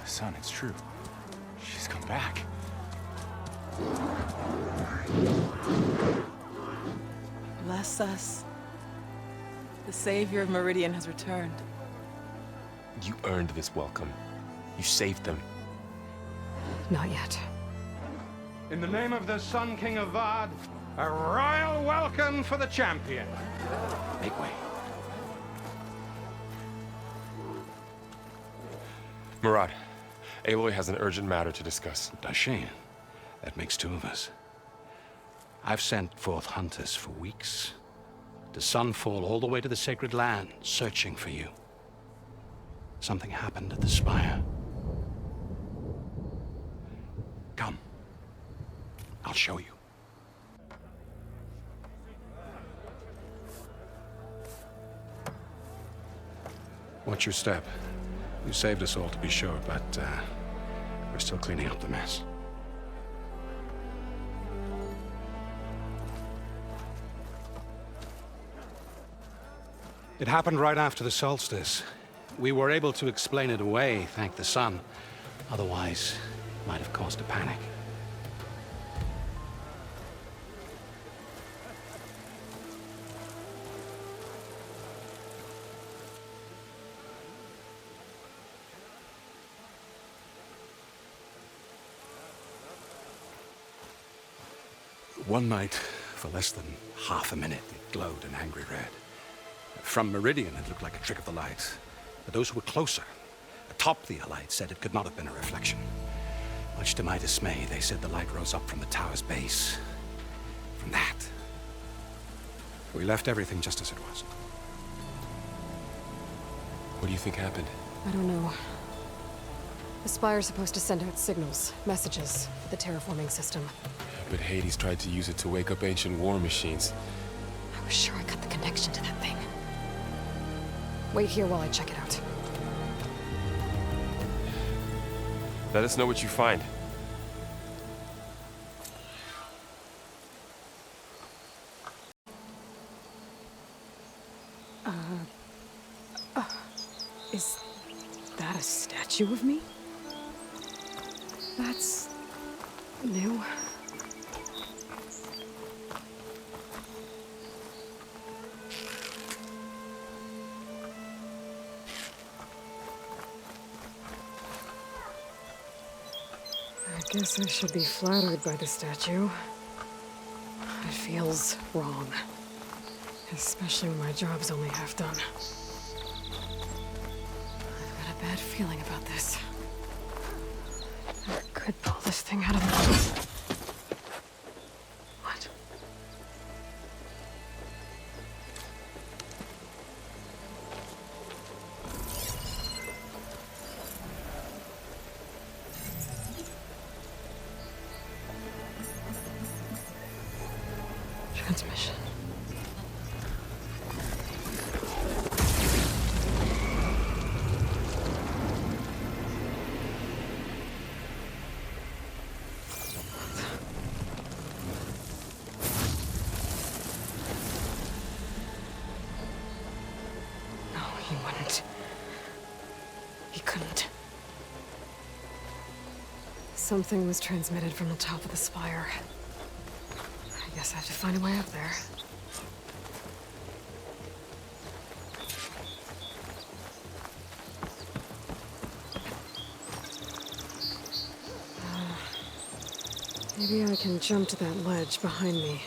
Son, it's true. She's come back. Bless us. The savior of Meridian has returned. You earned this welcome. You saved them. Not yet. In the name of the Sun King of Vard, a royal welcome for the champion. Make way. Murad, Aloy has an urgent matter to discuss. Dashane. That makes two of us. I've sent forth hunters for weeks. To Sunfall, all the way to the Sacred Land, searching for you. Something happened at the Spire. Come. I'll show you. Watch your step. You saved us all, to be sure, but we're still cleaning up the mess. It happened right after the solstice. We were able to explain it away, thank the sun. Otherwise, it might have caused a panic. One night, for less than half a minute, it glowed an angry red. From Meridian, it looked like a trick of the light. But those who were closer, atop the light, said it could not have been a reflection. Much to my dismay, they said the light rose up from the tower's base. From that. We left everything just as it was. What do you think happened? I don't know. The Spire's supposed to send out signals, messages, for the terraforming system. But Hades tried to use it to wake up ancient war machines. I was sure I cut the connection to that thing. Wait here while I check it out. Let us know what you find. Is that a statue of me? That's new. I guess I should be flattered by the statue. It feels wrong. Especially when my job's only half done. I've got a bad feeling about this. I could pull this thing out of the... What? Transmission. No, he wouldn't. He couldn't. Something was transmitted from the top of the spire. I guess I have to find a way up there. Maybe I can jump to that ledge behind me.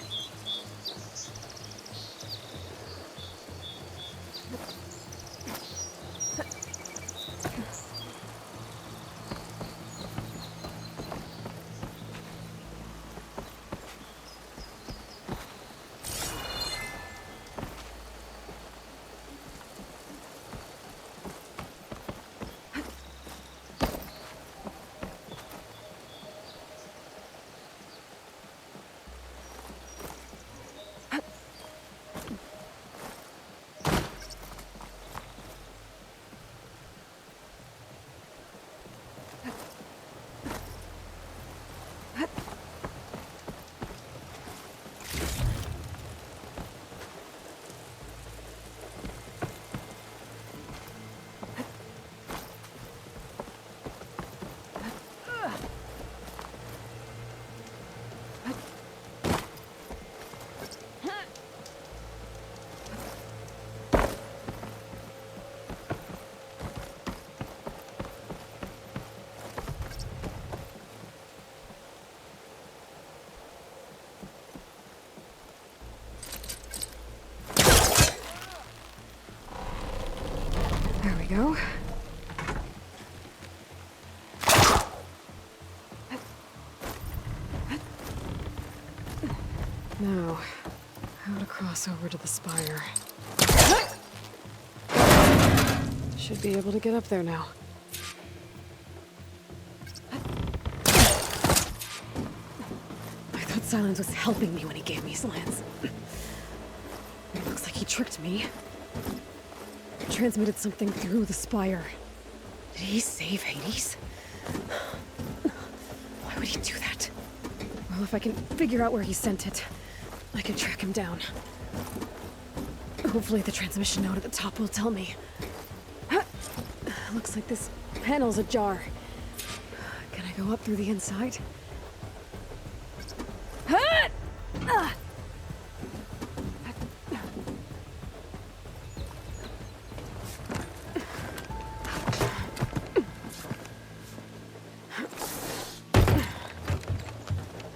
go. Now, how to cross over to the spire. Should be able to get up there now. I thought Silence was helping me when he gave me slants. It looks like he tricked me. Transmitted something through the spire. Did he save Hades? Why would he do that? Well, if I can figure out where he sent it, I can track him down. Hopefully the transmission node at the top will tell me. Looks like this panel's ajar. Can I go up through the inside?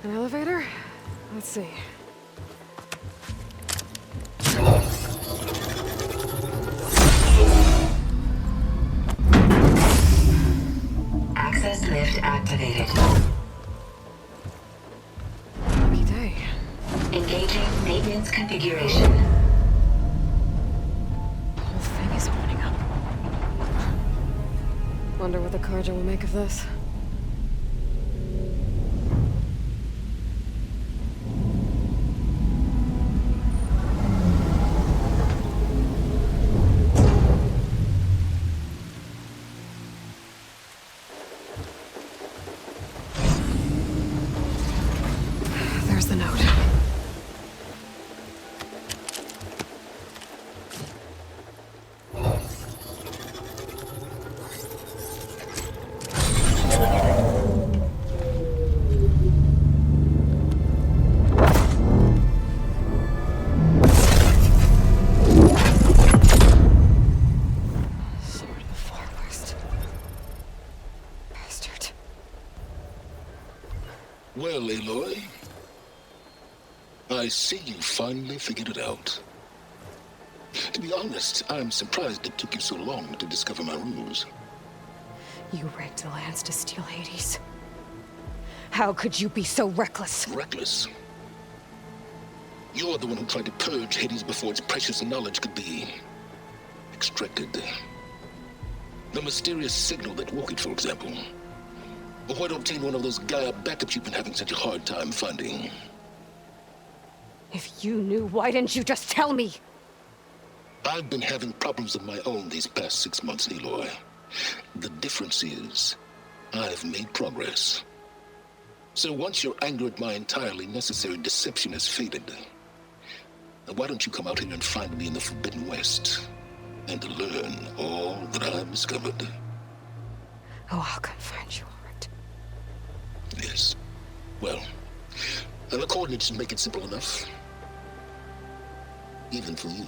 An elevator? Let's see. Access lift activated. Lucky day. Engaging maintenance configuration. The whole thing is opening up. Wonder what the Carja will make of this. There's the note. Sword of the Far West. Bastard. Well, Aloy, I see you finally figured it out. To be honest, I'm surprised it took you so long to discover my ruse. You rigged the lands to steal Hades. How could you be so reckless? Reckless. You're the one who tried to purge Hades before its precious knowledge could be extracted. The mysterious signal that woke it, for example. Or why to obtain one of those Gaia backups you've been having such a hard time finding. If you knew, why didn't you just tell me? I've been having problems of my own these past 6 months, Aloy. The difference is, I've made progress. So once your anger at my entirely necessary deception has faded, then why don't you come out here and find me in the Forbidden West, and to learn all that I've discovered? Oh, I'll come find you, all right. Yes. Well, and the coordinates make it simple enough. Even for you.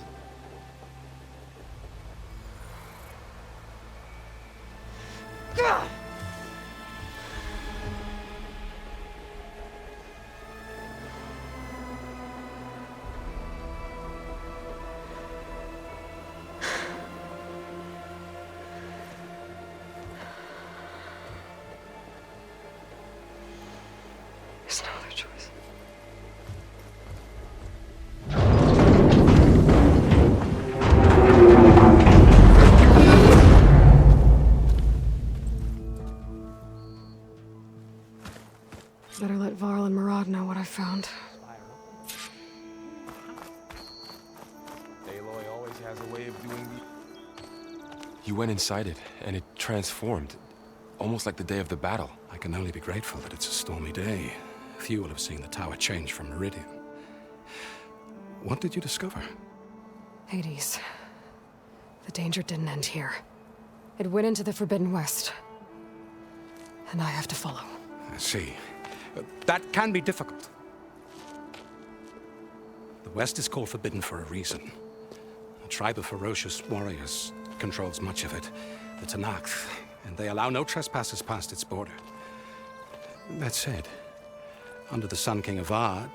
There's no other choice. Better let Varl and Murad know what I found. Aloy always has a way of doing You went inside it, and it transformed. Almost like the day of the battle. I can only be grateful that it's a stormy day. Few will have seen the tower change from Meridian. What did you discover? Hades. The danger didn't end here. It went into the Forbidden West. And I have to follow. I see. That can be difficult. The West is called Forbidden for a reason. A tribe of ferocious warriors controls much of it, the Tanakh, and they allow no trespassers past its border. That said, under the Sun King of Ard,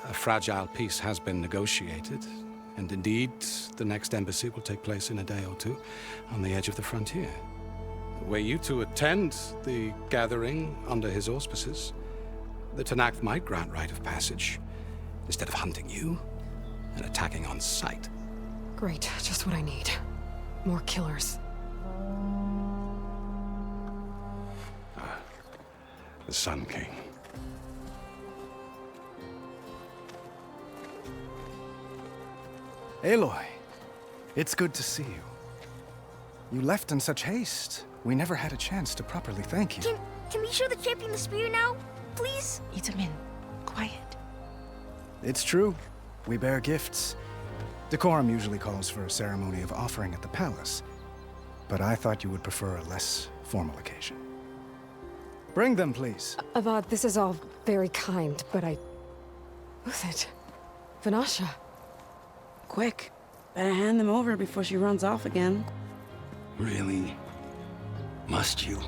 a fragile peace has been negotiated, And indeed, the next embassy will take place in a day or two on the edge of the frontier. Were you to attend the gathering under his auspices, the Tenakth might grant right of passage instead of hunting you and attacking on sight. Great, just what I need. More killers. The Sun King. Aloy, it's good to see you. You left in such haste. We never had a chance to properly thank you. Can we show the champion the spear now, please? Itamin, quiet. It's true. We bear gifts. Decorum usually calls for a ceremony of offering at the palace, but I thought you would prefer a less formal occasion. Bring them, please. Avad, this is all very kind, but Who's it? Vanasha. Quick. Better hand them over before she runs off again. Really? Must you?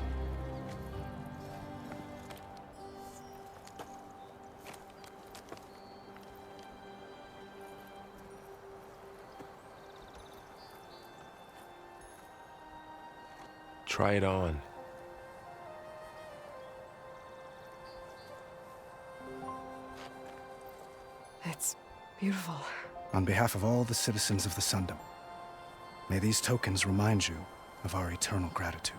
Try it on. It's beautiful. On behalf of all the citizens of the Sundom, may these tokens remind you of our eternal gratitude.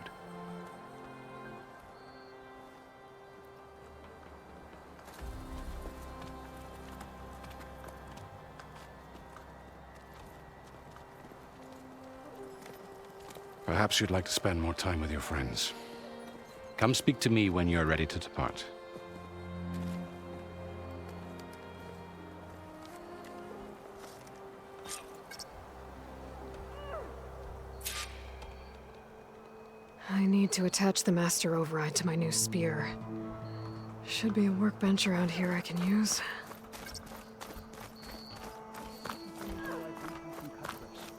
Perhaps you'd like to spend more time with your friends. Come speak to me when you're ready to depart. I need to attach the master override to my new spear. Should be a workbench around here I can use.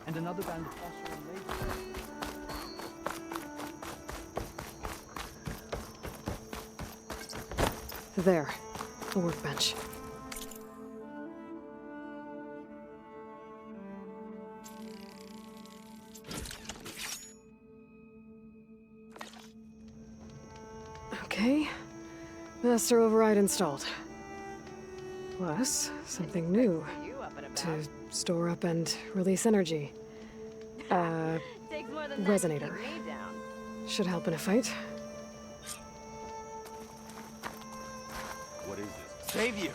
And another band of Oscar and Labour. There, a workbench. Okay, master override installed. Plus, something new to store up and release energy. Resonator. Should help in a fight. What is this? Savior!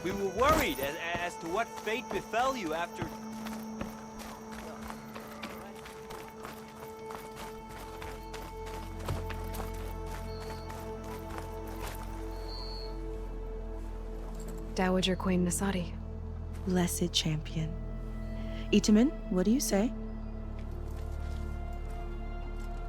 We were worried as to what fate befell you after... Dowager Queen Nasadi. Blessed champion. Itamin, what do you say?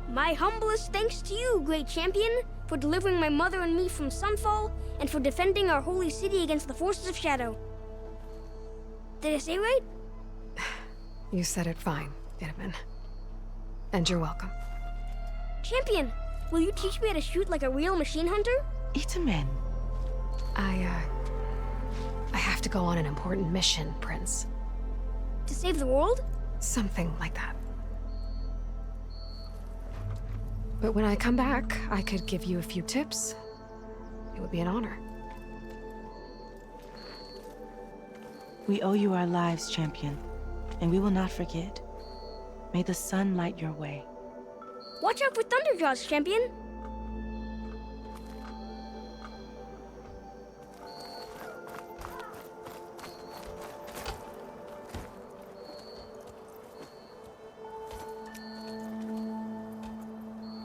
My humblest thanks to you, great champion, for delivering my mother and me from Sunfall, and for defending our holy city against the forces of Shadow. Did I say right? You said it fine, Itamin. And you're welcome. Champion, will you teach me how to shoot like a real machine hunter? Itamin. I have to go on an important mission, Prince. To save the world? Something like that. But when I come back, I could give you a few tips. It would be an honor. We owe you our lives, champion, and we will not forget. May the sun light your way. Watch out for Thunderjaws, champion!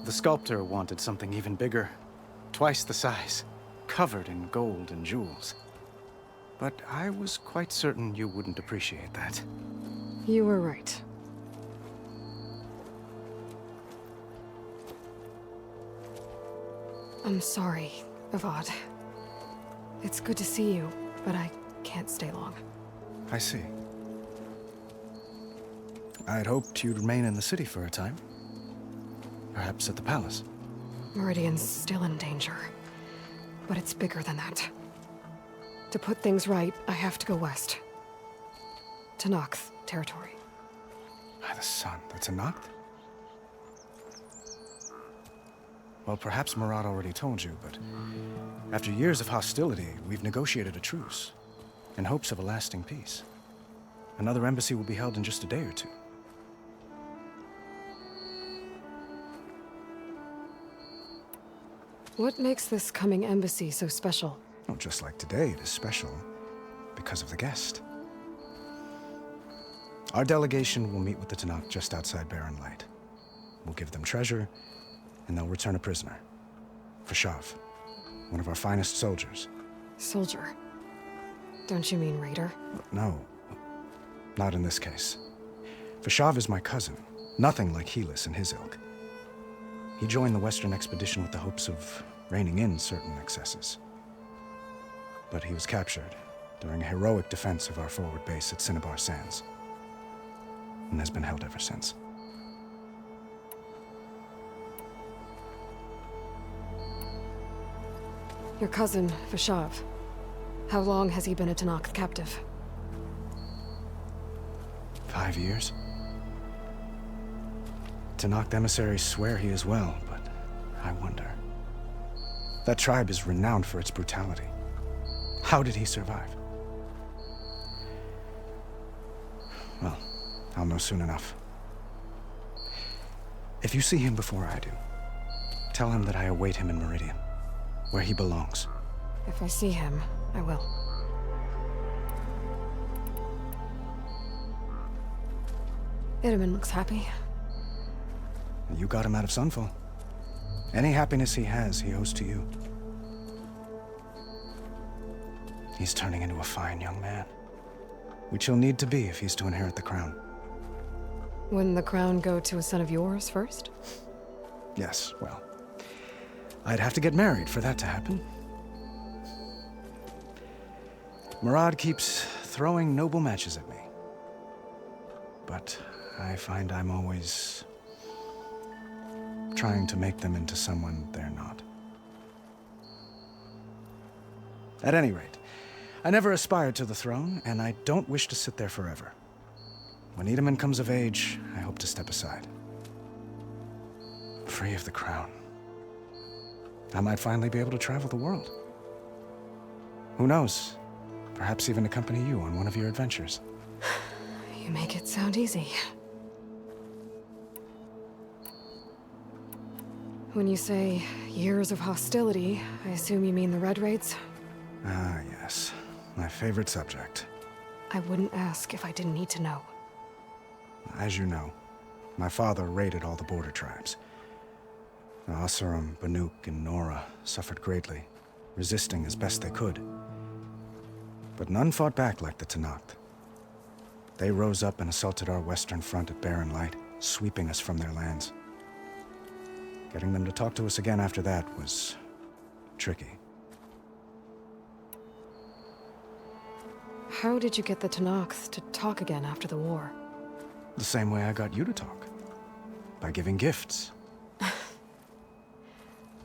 The sculptor wanted something even bigger, twice the size, covered in gold and jewels. But I was quite certain you wouldn't appreciate that. You were right. I'm sorry, Avad. It's good to see you, but I can't stay long. I see. I'd hoped you'd remain in the city for a time. Perhaps at the palace. Meridian's still in danger, but it's bigger than that. To put things right, I have to go west. Tenakth territory. By the sun, the Tenakth? Well, perhaps Murad already told you, but after years of hostility, we've negotiated a truce in hopes of a lasting peace. Another embassy will be held in just a day or two. What makes this coming embassy so special? Oh, just like today, it is special because of the guest. Our delegation will meet with the Tenakth just outside Barren Light. We'll give them treasure, and they'll return a prisoner. Fashav, one of our finest soldiers. Soldier? Don't you mean raider? No, not in this case. Fashav is my cousin, nothing like Helis and his ilk. He joined the Western expedition with the hopes of reining in certain excesses. But he was captured during a heroic defense of our forward base at Cinnabar Sands, and has been held ever since. Your cousin, Fashav. How long has he been a Tenakth captive? 5 years. Tenakth emissaries swear he is well, but I wonder. That tribe is renowned for its brutality. How did he survive? Well, I'll know soon enough. If you see him before I do, tell him that I await him in Meridian, where he belongs. If I see him, I will. Itaman looks happy. You got him out of Sunfall. Any happiness he has, he owes to you. He's turning into a fine young man, which he'll need to be if he's to inherit the crown. Wouldn't the crown go to a son of yours first? Yes, well, I'd have to get married for that to happen. Murad keeps throwing noble matches at me, but I find I'm always trying to make them into someone they're not. At any rate, I never aspired to the throne, and I don't wish to sit there forever. When Itaman comes of age, I hope to step aside. Free of the crown. I might finally be able to travel the world. Who knows? Perhaps even accompany you on one of your adventures. You make it sound easy. When you say years of hostility, I assume you mean the Red Raids? Ah, yes. My favorite subject. I wouldn't ask if I didn't need to know. As you know, my father raided all the border tribes. The Asuram, Banuk, and Nora suffered greatly, resisting as best they could. But none fought back like the Tenakth. They rose up and assaulted our western front at Barren Light, sweeping us from their lands. Getting them to talk to us again after that was tricky. How did you get the Tenakth to talk again after the war? The same way I got you to talk. By giving gifts.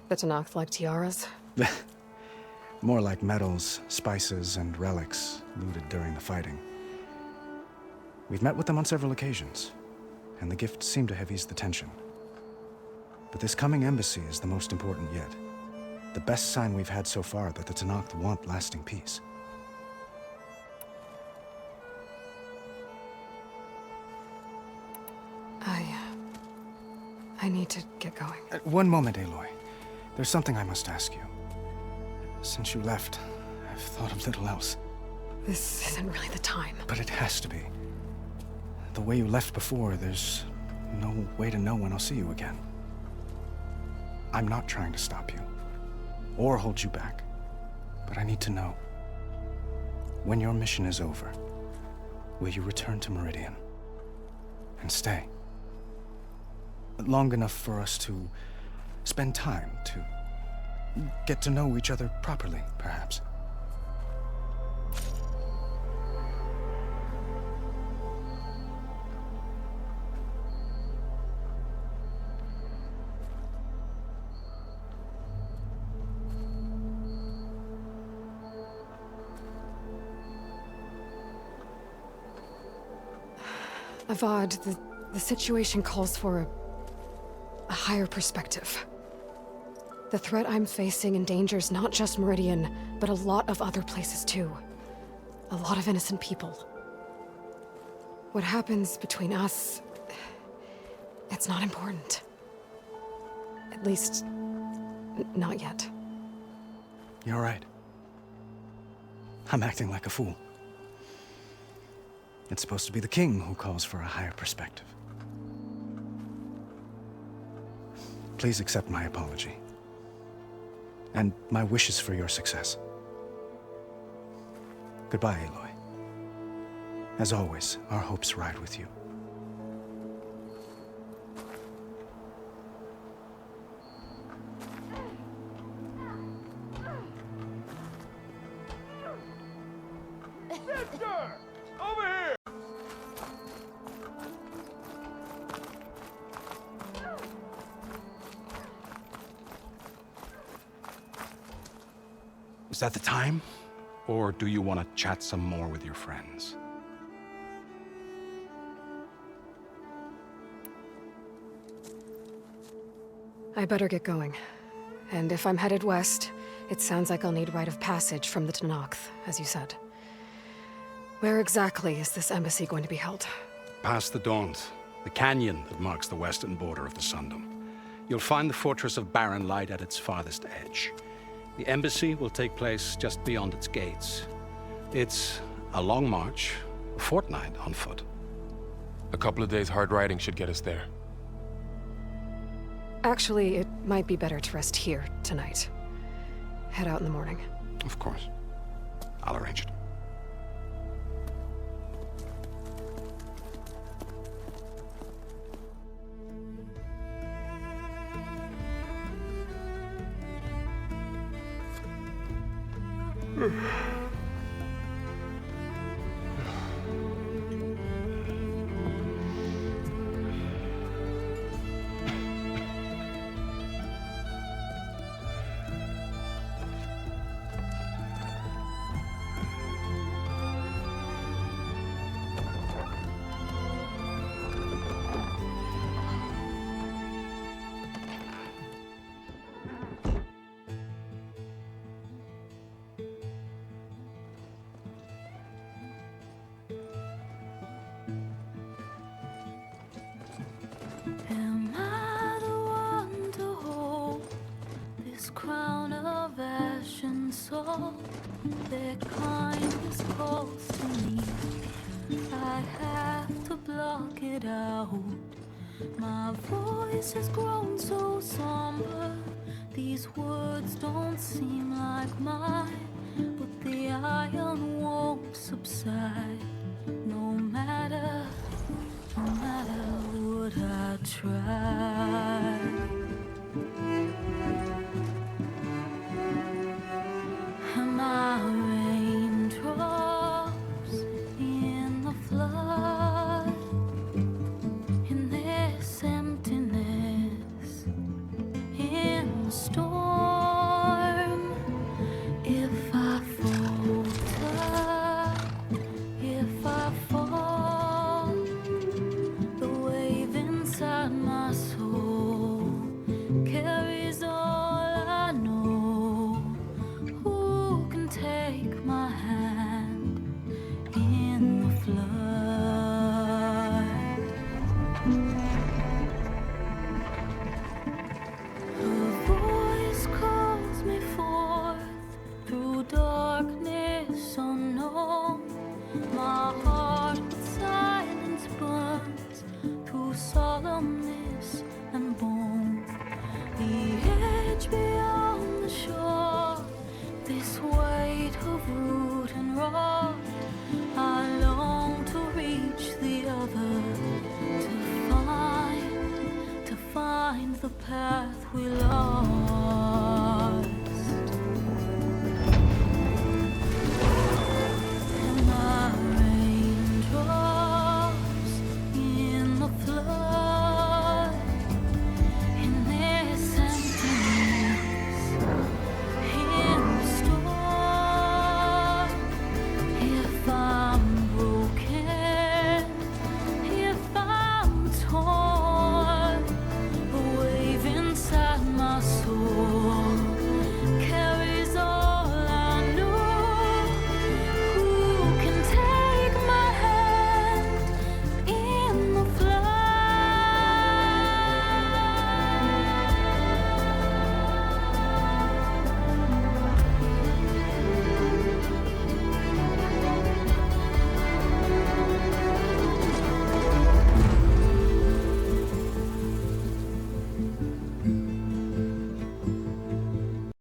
The Tenakth like tiaras? More like medals, spices, and relics looted during the fighting. We've met with them on several occasions, and the gifts seem to have eased the tension. But this coming embassy is the most important yet. The best sign we've had so far that the Tenakth want lasting peace. I need to get going. One moment, Aloy. There's something I must ask you. Since you left, I've thought of little else. This isn't really the time. But it has to be. The way you left before, there's no way to know when I'll see you again. I'm not trying to stop you, or hold you back. But I need to know. When your mission is over, will you return to Meridian? And stay? Long enough for us to spend time, to get to know each other properly, perhaps. Avad, the situation calls for a higher perspective. The threat I'm facing endangers not just Meridian, but a lot of other places too. A lot of innocent people. What happens between us, it's not important. At least, not yet. You're right. I'm acting like a fool. It's supposed to be the king who calls for a higher perspective. Please accept my apology. And my wishes for your success. Goodbye, Aloy. As always, our hopes ride with you. Sister! Over here! Is that the time? Or do you want to chat some more with your friends? I better get going. And if I'm headed west, it sounds like I'll need rite of passage from the Tenakth, as you said. Where exactly is this embassy going to be held? Past the Daunt, the canyon that marks the western border of the Sundom. You'll find the fortress of Barren Light at its farthest edge. The embassy will take place just beyond its gates. It's a long march, a fortnight on foot. A couple of days hard riding should get us there. Actually, it might be better to rest here tonight. Head out in the morning. Of course. I'll arrange it. Am I the one to hold this crown of ash and salt? Their kindness calls to me. I have to block it out. My voice has grown so somber. These words don't seem like mine, but the iron won't subside. No matter what I try. Am I raindrops in the flood? In this emptiness, in the storm. If I falter, if I fall, the wave inside my soul carries all I know. Who can take my hand in the flood? Her voice calls me forth through darkness unknown. My heart with silence burns through solemnness and bone. The edge beyond the shore, this weight of root and rock. I long to reach the other, to find the path we lost.